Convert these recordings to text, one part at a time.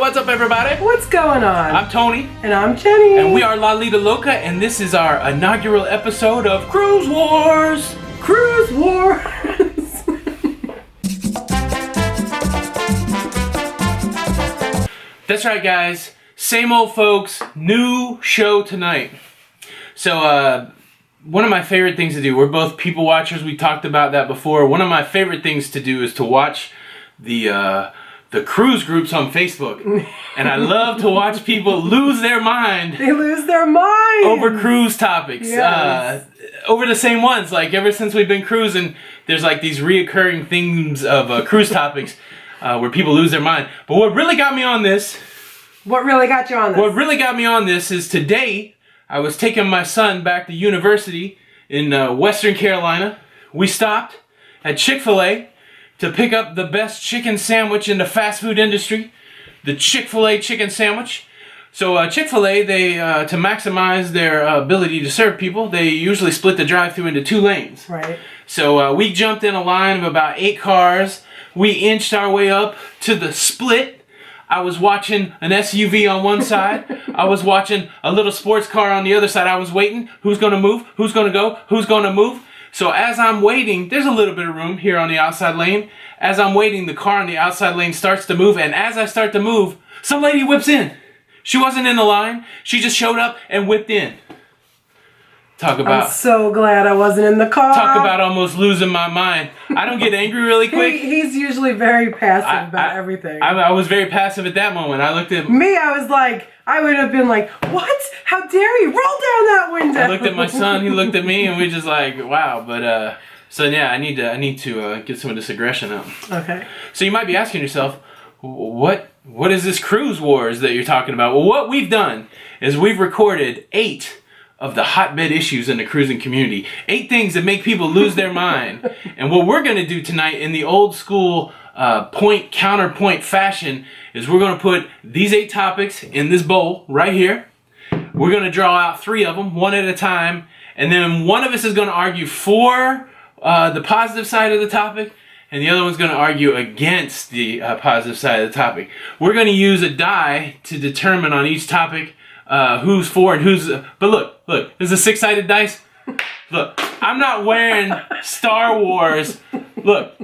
What's up, everybody? What's going on? I'm Tony. And I'm Jenny. And we are Lido Loca, and this is our inaugural episode of Cruise Wars. Cruise Wars. That's right, guys. Same old folks, new show tonight. So, one of my favorite things to do, we're both people watchers, we talked about that before. One of my favorite things to do is to watch the cruise groups on Facebook. And I love to watch people lose their mind. They lose their mind. Over cruise topics. Yes. Over the same ones. Like, ever since we've been cruising, there's like these reoccurring themes of cruise topics where people lose their mind. But what really got me on this... What really got you on this? What really got me on this is today, I was taking my son back to university in Western Carolina. We stopped at Chick-fil-A to pick up the best chicken sandwich in the fast food industry, the Chick-fil-A chicken sandwich. So Chick-fil-A, they to maximize their ability to serve people, they usually split the drive-thru into 2 lanes. Right. So we jumped in a line of about 8 cars. We inched our way up to the split. I was watching an SUV on one side. I was watching a little sports car on the other side. I was waiting. Who's going to move? Who's going to go? Who's going to move? So as I'm waiting, there's a little bit of room here on the outside lane. As I'm waiting, the car on the outside lane starts to move. And as I start to move, some lady whips in. She wasn't in the line. She just showed up and whipped in. Talk about... I'm so glad I wasn't in the car. Talk about almost losing my mind. I don't get angry really quick. He's usually very passive about everything. I was very passive at that moment. I looked at... Me, I was like... I would have been like, what? How dare you? Roll down that window. I looked at my son, he looked at me, and we just like, wow. But, so yeah, I need to get some of this aggression out. Okay. So you might be asking yourself, what is this cruise wars that you're talking about? Well, what we've done is we've recorded 8 of the hotbed issues in the cruising community. 8 things that make people lose their mind. And what we're going to do tonight in the old school point counterpoint fashion is we're going to put these 8 topics in this bowl right here. We're going to draw out 3 of them, one at a time. And then one of us is going to argue for the positive side of the topic, and the other one's going to argue against the positive side of the topic. We're going to use a die to determine on each topic who's for and who's... But look, this is a 6-sided dice. Look, I'm not wearing Star Wars. Look,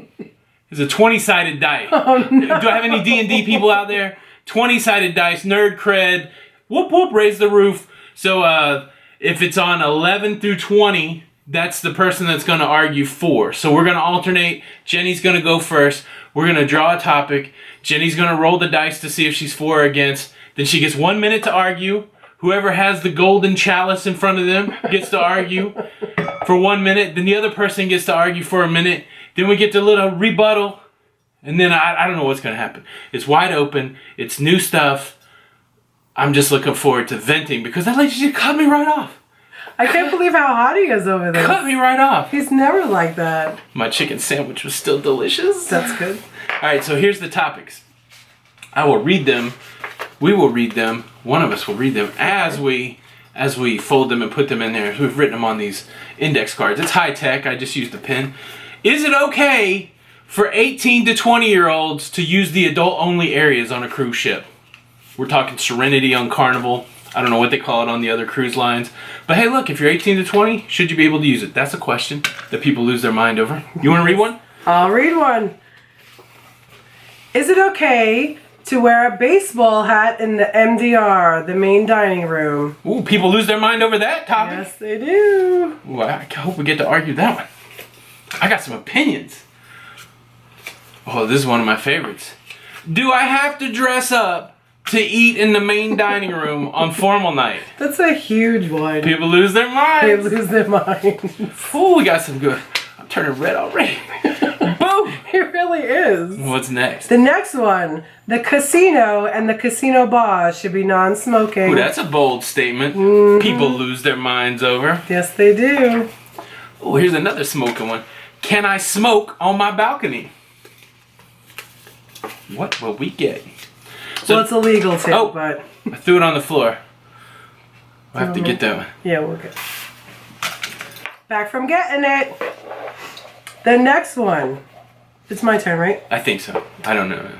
it's a 20-sided die. Oh, no. Do I have any D&D people out there? 20-sided dice, nerd cred. Whoop, whoop, raise the roof. So if it's on 11 through 20, that's the person that's going to argue for. So we're going to alternate. Jenny's going to go first. We're going to draw a topic. Jenny's going to roll the dice to see if she's for or against. Then she gets 1 minute to argue. Whoever has the golden chalice in front of them gets to argue for 1 minute. Then the other person gets to argue for a minute. Then we get the little rebuttal. And then I don't know what's going to happen. It's wide open. It's new stuff. I'm just looking forward to venting because that lady just cut me right off. I can't believe how hot he is over there. Cut me right off. He's never like that. My chicken sandwich was still delicious. That's good. All right, so here's the topics. I will read them. We will read them. One of us will read them as we fold them and put them in there. We've written them on these index cards. It's high tech. I just used a pen. Is it okay for 18 to 20-year-olds to use the adult-only areas on a cruise ship? We're talking Serenity on Carnival. I don't know what they call it on the other cruise lines. But hey, look, if you're 18 to 20, should you be able to use it? That's a question that people lose their mind over. You want to read one? I'll read one. Is it okay to wear a baseball hat in the MDR, the main dining room? Ooh, people lose their mind over that topic. Yes, they do. Ooh, I hope we get to argue that one. I got some opinions. Oh, this is one of my favorites. Do I have to dress up to eat in the main dining room on formal night? That's a huge one. People lose their minds. They lose their minds. Ooh, we got some good. I'm turning red already. Boom! It really is. What's next? The next one. The casino and the casino bar should be non-smoking. Ooh, that's a bold statement. People lose their minds over. Yes, they do. Oh, here's another smoking one. Can I smoke on my balcony? What will we get? So, well, it's illegal too, oh, but... I threw it on the floor. We'll have to get that one. Yeah, we'll get back from getting it. The next one. It's my turn, right? I think so. I don't know.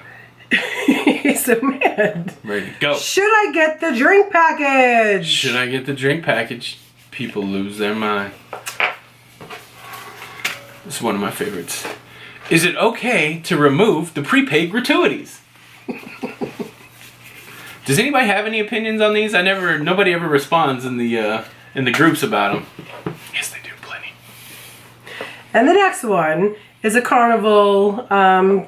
He's so mad. Ready to go. Should I get the drink package? Should I get the drink package? People lose their mind. This is one of my favorites. Is it okay to remove the prepaid gratuities? Does anybody have any opinions on these? Nobody ever responds in the groups about them. Yes, they do, plenty. And the next one is a carnival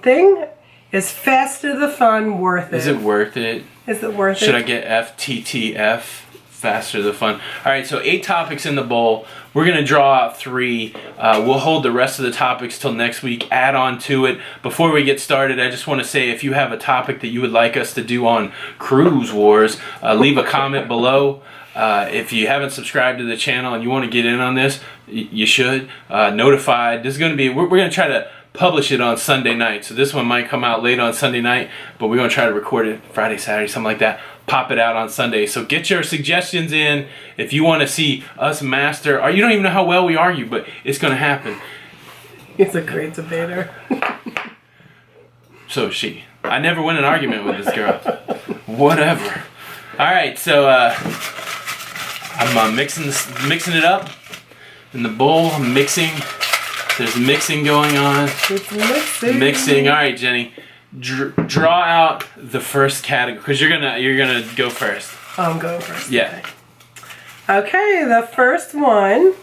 thing. Is faster the fun worth it? Is it worth it? Is it worth it? Should I get FTTF? Faster the fun. All right, so 8 topics in the bowl. We're going to draw out 3. We'll hold the rest of the topics till next week, add on to it. Before we get started, I just want to say if you have a topic that you would like us to do on Cruise Wars, leave a comment below. If you haven't subscribed to the channel and you want to get in on this, you should. Notified. This is going to be, we're going to try to publish it on Sunday night. So this one might come out late on Sunday night, but we're going to try to record it Friday, Saturday, something like that. Pop it out on Sunday. So get your suggestions in if you want to see us master, or you don't even know how well we argue, but it's going to happen. He's a great debater. So is she. I never win an argument with this girl. Whatever. All right, so I'm mixing it up in the bowl. I'm mixing. There's mixing going on. It's mixing. Mixing. All right, Jenny. Draw out the first category because you're gonna go first. I'm going first. Yeah. Okay, the first one.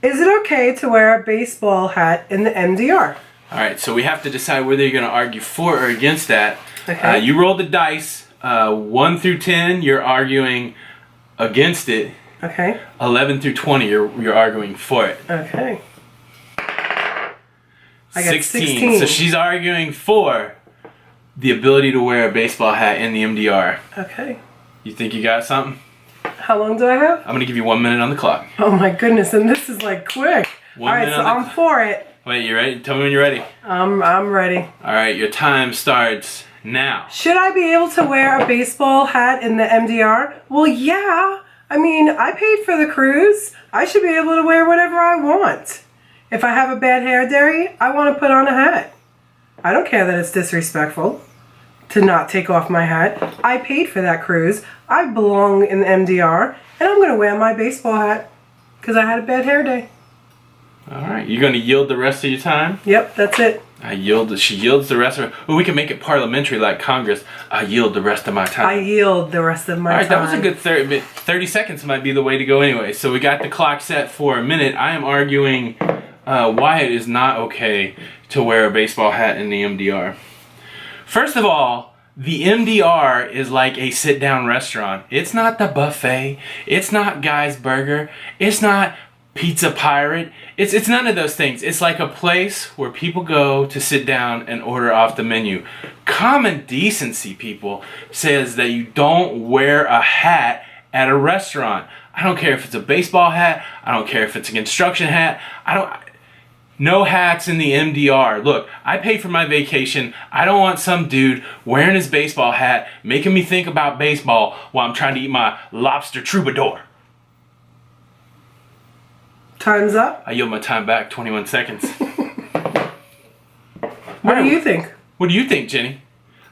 Is it okay to wear a baseball hat in the MDR? All right, so we have to decide whether you're gonna argue for or against that. Okay. You roll the dice. 1 through 10, you're arguing against it. Okay. 11 through 20, you're arguing for it. Okay. I got 16. So she's arguing for the ability to wear a baseball hat in the MDR. Okay. You think you got something? How long do I have? I'm gonna give you 1 minute on the clock. Oh my goodness, and this is like quick. 1 All right, minute so on the I'm for it. Wait, you ready? Tell me when you're ready. I'm ready. All right, your time starts now. Should I be able to wear a baseball hat in the MDR? Well, yeah. I mean, I paid for the cruise. I should be able to wear whatever I want. If I have a bad hair day, I want to put on a hat. I don't care that it's disrespectful to not take off my hat. I paid for that cruise. I belong in the MDR, and I'm going to wear my baseball hat because I had a bad hair day. All right, you're gonna yield the rest of your time? Yep, that's it. She yields the rest of her. Oh, we can make it parliamentary like Congress. I yield the rest of my time. I yield the rest of my time. All right, that was a good 30 seconds might be the way to go anyway. So we got the clock set for a minute. I am arguing why it is not okay to wear a baseball hat in the MDR. First of all, the MDR is like a sit-down restaurant. It's not the buffet. It's not Guy's Burger. It's not Pizza Pirate. It's none of those things. It's like a place where people go to sit down and order off the menu. Common decency, people, says that you don't wear a hat at a restaurant. I don't care if it's a baseball hat. I don't care if it's a construction hat. No hats in the MDR. Look, I paid for my vacation. I don't want some dude wearing his baseball hat making me think about baseball while I'm trying to eat my lobster troubadour. Time's up. I yield my time back, 21 seconds. What do you think? What do you think, Jenny?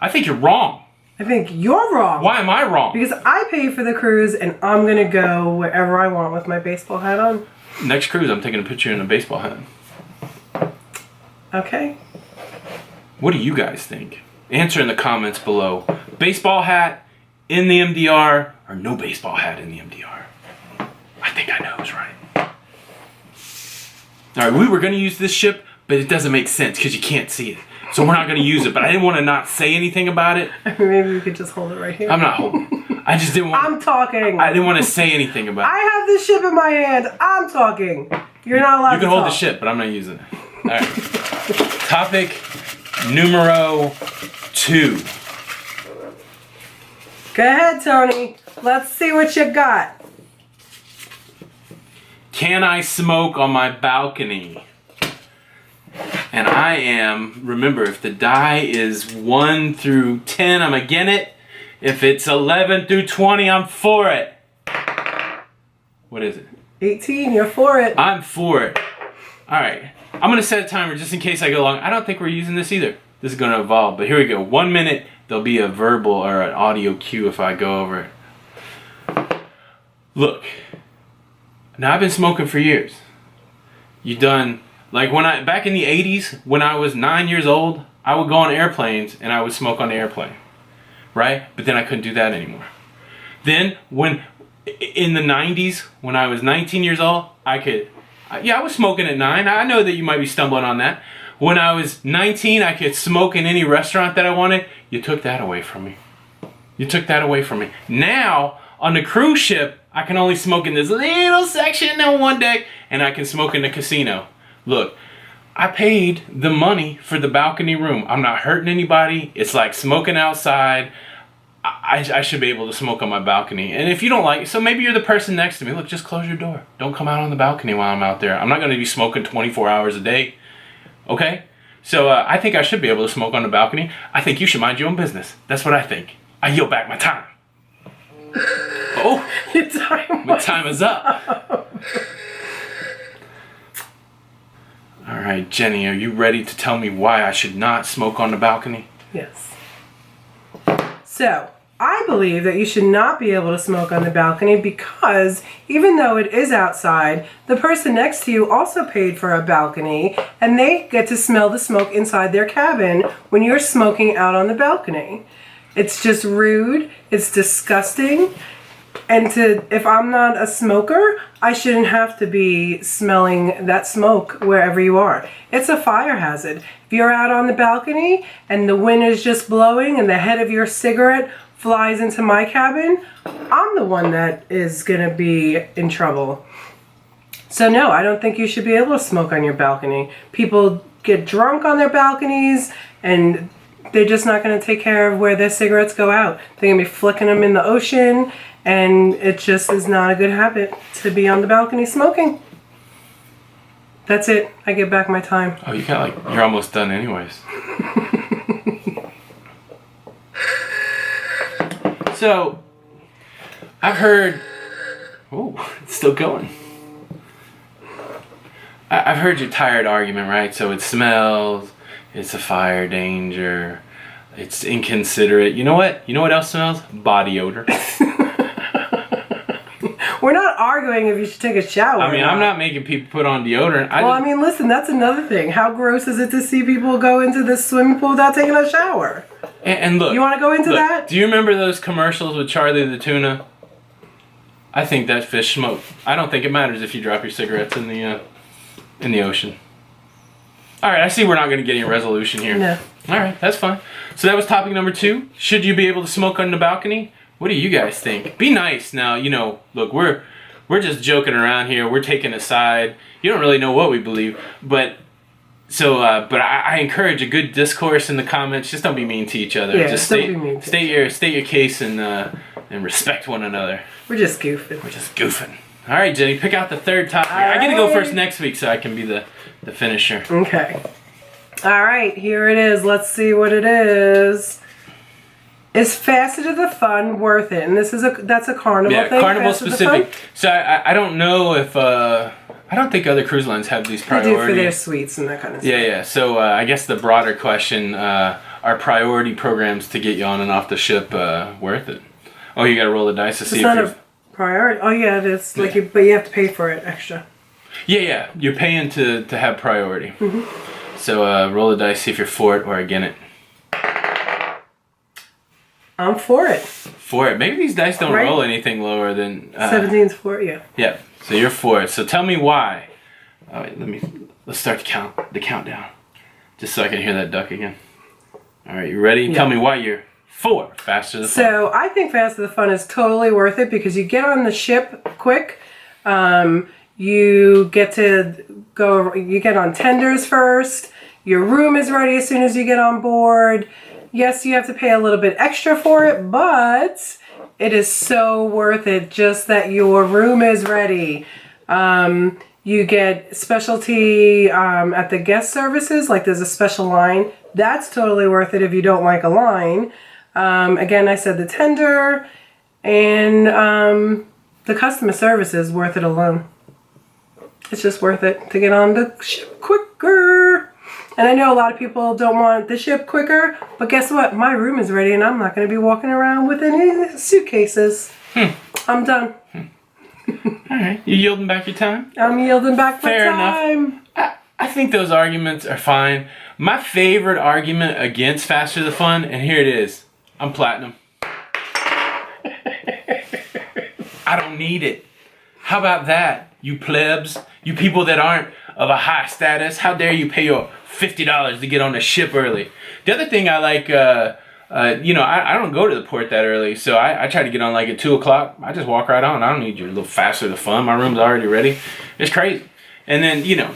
I think you're wrong. I think you're wrong. Why am I wrong? Because I paid for the cruise and I'm going to go wherever I want with my baseball hat on. Next cruise, I'm taking a picture in a baseball hat. Okay. What do you guys think? Answer in the comments below. Baseball hat in the MDR or no baseball hat in the MDR? I think I know who's right. All right, we were going to use this ship, but it doesn't make sense because you can't see it. So we're not going to use it, but I didn't want to not say anything about it. Maybe we could just hold it right here. I'm not holding. I just didn't want. I'm talking. I didn't want to say anything about it. I have this ship in my hand. I'm talking. You're not allowed to talk. You can hold the ship, but I'm not using it. All right. Topic numero 2. Go ahead, Tony. Let's see what you got. Can I smoke on my balcony? And I am, remember, if the die is 1 through 10, I'm against it. If it's 11 through 20, I'm for it. What is it? 18, you're for it. I'm for it. All right. I'm going to set a timer just in case I go long. I don't think we're using this either. this is going to evolve. But here we go. 1 minute, there'll be a verbal or an audio cue if I go over it. Look, now I've been smoking for years. You done, like back in the 80s, when I was 9 years old, I would go on airplanes and I would smoke on the airplane, right? But then I couldn't do that anymore. Then in the 90s, when I was 19 years old, I was smoking at 9. I know that you might be stumbling on that. When I was 19, I could smoke in any restaurant that I wanted. You took that away from me. You took that away from me. Now, on the cruise ship, I can only smoke in this little section on one deck, and I can smoke in the casino. Look, I paid the money for the balcony room. I'm not hurting anybody. It's like smoking outside. I should be able to smoke on my balcony. And if you don't like it, so maybe you're the person next to me. Look, just close your door. Don't come out on the balcony while I'm out there. I'm not going to be smoking 24 hours a day. Okay? So I think I should be able to smoke on the balcony. I think you should mind your own business. That's what I think. I yield back my time. Oh, my time is up. All right, Jenny, are you ready to tell me why I should not smoke on the balcony? Yes. So, I believe that you should not be able to smoke on the balcony because even though it is outside, the person next to you also paid for a balcony and they get to smell the smoke inside their cabin when you're smoking out on the balcony. It's just rude, it's disgusting, and if I'm not a smoker, I shouldn't have to be smelling that smoke wherever you are. It's a fire hazard. If you're out on the balcony and the wind is just blowing and the head of your cigarette flies into my cabin, I'm the one that is going to be in trouble. So no, I don't think you should be able to smoke on your balcony. People get drunk on their balconies and they're just not going to take care of where their cigarettes go out. They're going to be flicking them in the ocean, and it just is not a good habit to be on the balcony smoking. That's it. I get back my time. Oh, you're almost done anyways. So, I've heard... Oh, it's still going. I've heard your tired argument, right? So it smells... It's a fire danger. It's inconsiderate. You know what? You know what else smells? Body odor. We're not arguing if you should take a shower. I mean, I'm not making people put on deodorant. I mean, listen, that's another thing. How gross is it to see people go into the swimming pool without taking a shower? And look. You want to go into that? Do you remember those commercials with Charlie the Tuna? I think that fish smoked. I don't think it matters if you drop your cigarettes in the ocean. All right, I see we're not going to get any resolution here. No. All right, that's fine. So that was topic number 2. Should you be able to smoke on the balcony? What do you guys think? Be nice. Now, look, we're just joking around here. We're taking a side. You don't really know what we believe. But I encourage a good discourse in the comments. Just don't be mean to each other. Yeah, just don't be mean. State your case and respect one another. We're just goofing. All right, Jenny, pick out the third topic. I get to go first next week so I can be the finisher. Okay. All right, here it is. Let's see what it is. Is Facet of the Fun worth it? And that's a Carnival thing. Yeah, Carnival specific. So I don't know if I don't think other cruise lines have these priorities. They do for their suites and that kind of stuff. Yeah. So I guess the broader question: are priority programs to get you on and off the ship worth it? Oh, you got to roll the dice to see if it's not a priority. Oh yeah, it is. But you have to pay for it extra. Yeah. You're paying to have priority. Mm-hmm. So roll the dice, see if you're for it or against it. I'm for it. For it. Maybe these dice don't roll anything lower than... 17's for it, yeah. Yeah, so you're for it. So tell me why. All right, let's start the countdown. Just so I can hear that duck again. All right, you ready? Yeah. Tell me why you're for Faster the Fun. So I think Faster the Fun is totally worth it because you get on the ship quick. You get on tenders first. Your room is ready as soon as you get on board. Yes, you have to pay a little bit extra for it, but it is so worth it just that your room is ready. You get specialty at the guest services, like there's a special line. That's totally worth it if you don't like a line. Again, I said the tender and the customer service is worth it alone. It's just worth it to get on the ship quicker. And I know a lot of people don't want the ship quicker, but guess what? My room is ready and I'm not going to be walking around with any suitcases. I'm done. All right. You yielding back your time? I'm yielding back my Fair time. enough. I think those arguments are fine. My favorite argument against Faster the Fun, and here it is. I'm platinum. I don't need it. How about that, you plebs? You people that aren't of a high status, how dare you pay your $50 to get on the ship early? The other thing I like, I don't go to the port that early, so I try to get on like at 2 o'clock. I just walk right on. I don't need your little Faster the Fun. My room's already ready. It's crazy. And then,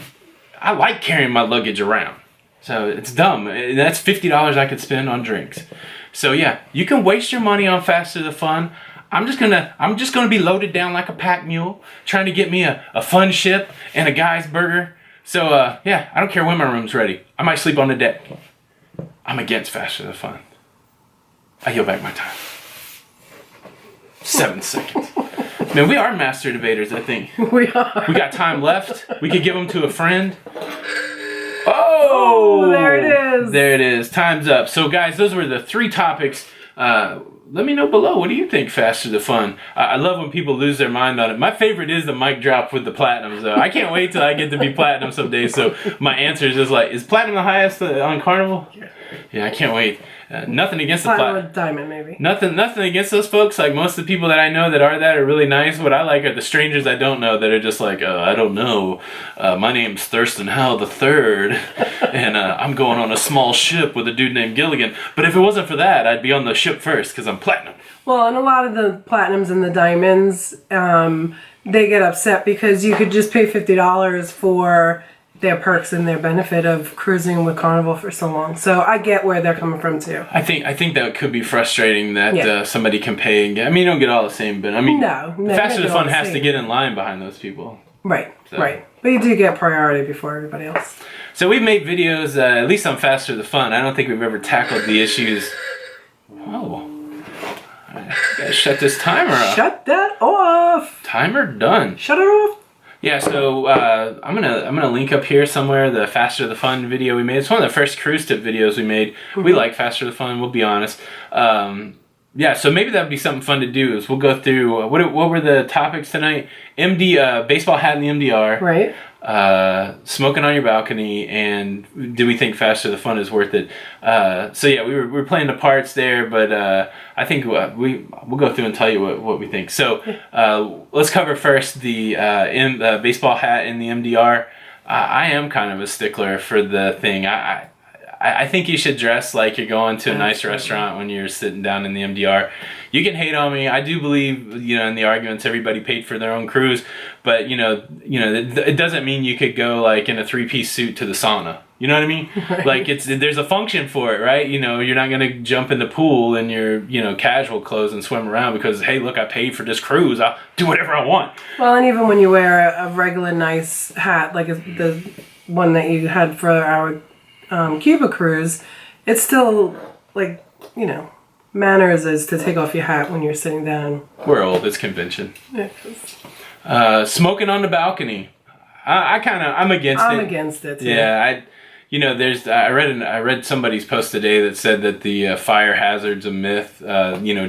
I like carrying my luggage around. So it's dumb. That's $50 I could spend on drinks. So yeah, you can waste your money on Faster the Fun. I'm just gonna be loaded down like a pack mule, trying to get me a fun ship and a guy's burger. So yeah, I don't care when my room's ready. I might sleep on the deck. I'm against Faster the Fun. I yield back my time. 7 seconds. Man, we are master debaters, I think. We are. We got time left. We could give them to a friend. Oh! There it is. There it is. Time's up. So, guys, those were the 3 topics. Let me know below. What do you think Faster the Fun? I love when people lose their mind on it. My favorite is the mic drop with the platinums, though. I can't wait till I get to be platinum someday. So my answer is just like, is platinum the highest on Carnival? Yeah, I can't wait. Nothing against the platinum with diamond, maybe. Nothing against those folks. Like most of the people that I know that are really nice. What I like are the strangers I don't know that are just like, I don't know. My name's Thurston Howell the Third, and I'm going on a small ship with a dude named Gilligan. But if it wasn't for that, I'd be on the ship first because I'm platinum. Well, and a lot of the platinums and the diamonds, they get upset because you could just pay $50 for their perks and their benefit of cruising with Carnival for so long. So I get where they're coming from too. I think that could be frustrating that somebody can pay and get. I mean, you don't get all the same, but I mean, no, Faster the Fun has to get in line behind those people. Right, right. But you do get priority before everybody else. So we've made videos, at least on Faster the Fun. I don't think we've ever tackled the issues. Oh. I gotta shut this timer off. Shut that off. Timer done. Shut it off. Yeah, so I'm gonna link up here somewhere the Faster the Fun video we made. It's one of the first cruise tip videos we made. We like Faster the Fun. We'll be honest. Yeah, so maybe that'd be something fun to do. Is we'll go through what were the topics tonight? Baseball hat in the MDR. Right. Smoking on your balcony, and do we think Faster the Fun is worth it? So yeah, we were playing the parts there, but I think we'll go through and tell you what we think. So let's cover first the baseball hat in the MDR. I am kind of a stickler for the thing. I think you should dress like you're going to a nice restaurant when you're sitting down in the MDR. You can hate on me. I do believe, in the arguments, everybody paid for their own cruise, but it doesn't mean you could go like in a 3-piece suit to the sauna. You know what I mean? Right. Like there's a function for it, right? You're not gonna jump in the pool in your casual clothes and swim around because hey, look, I paid for this cruise. I'll do whatever I want. Well, and even when you wear a regular nice hat, like the one that you had for our Cuba cruise, it's still like manners is to take off your hat when you're sitting down. We're old. It's convention. Smoking on the balcony. I'm against it. I'm against it too. Yeah, I read somebody's post today that said that the fire hazard's a myth.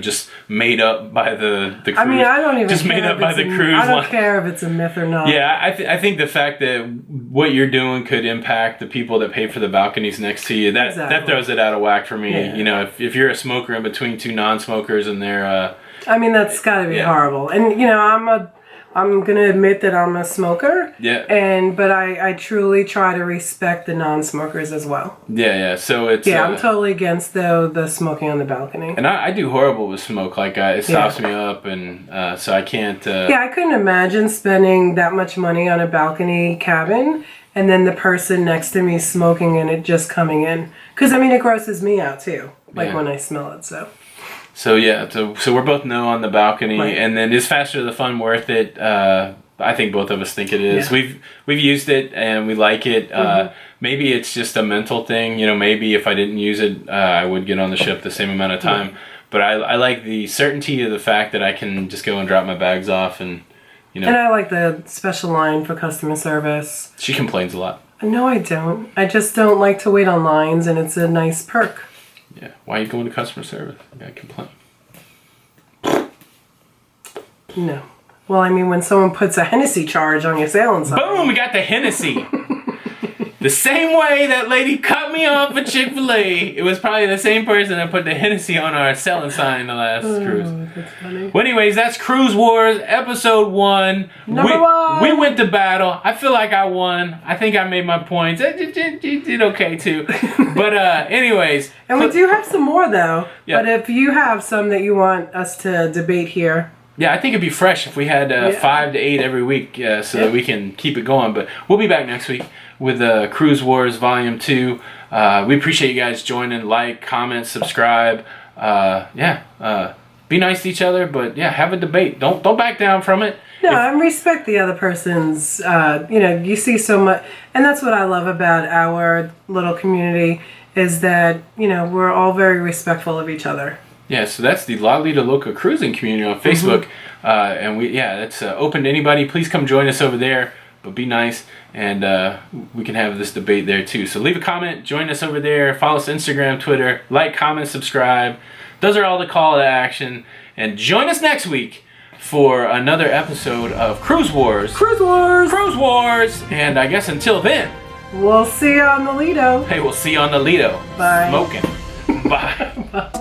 Just made up by the cruise. I mean, I don't even just made up by the cruise. I don't care if it's a myth or not. Yeah, I think the fact that what you're doing could impact the people that pay for the balconies next to you. That throws it out of whack for me. Yeah. If you're a smoker in between 2 non-smokers and they're. I mean, that's got to be horrible. And I'm gonna admit that I'm a smoker. Yeah. But I truly try to respect the non-smokers as well. Yeah. So it's. Yeah, I'm totally against the smoking on the balcony. And I do horrible with smoke. Like it stops me up, and so I can't. Yeah, I couldn't imagine spending that much money on a balcony cabin, and then the person next to me smoking and it just coming in. Because it grosses me out too. Like when I smell it. So yeah, so we're both no on the balcony, right. And then is Faster the Fun worth it? I think both of us think it is. Yeah. We've used it and we like it. Maybe it's just a mental thing. Maybe if I didn't use it, I would get on the ship the same amount of time. But I like the certainty of the fact that I can just go and drop my bags off and. And I like the special line for customer service. She complains a lot. No, I don't. I just don't like to wait on lines, and it's a nice perk. Yeah. Why are you going to customer service? You gotta complain. No. Well, I mean, when someone puts a Hennessy charge on your sailing sign. Boom! We got the Hennessy. The same way that lady cut me off at Chick-fil-A, it was probably the same person that put the Hennessy on our selling sign the last cruise. That's funny. Well, anyways, that's Cruise Wars, episode 1. Number 1. We went to battle. I feel like I won. I think I made my points. You did okay, too. But anyways. And we do have some more, though. Yeah. But if you have some that you want us to debate here. Yeah, I think it'd be fresh if we had 5 to 8 every week so that we can keep it going. But we'll be back next week with Cruise Wars Volume 2. We appreciate you guys joining. Like, comment, subscribe. Be nice to each other, but have a debate. Don't back down from it. No, and respect the other person's, you see so much. And that's what I love about our little community is that, we're all very respectful of each other. Yeah, so that's the Lido Loca cruising community on Facebook. And that's open to anybody. Please come join us over there, but be nice. And we can have this debate there too. So leave a comment, join us over there, follow us on Instagram, Twitter, like, comment, subscribe. Those are all the call to action. And join us next week for another episode of Cruise Wars. Cruise Wars! Cruise Wars! And I guess until then, we'll see you on the Lido. Hey, we'll see you on the Lido. Bye. Smoking. Bye.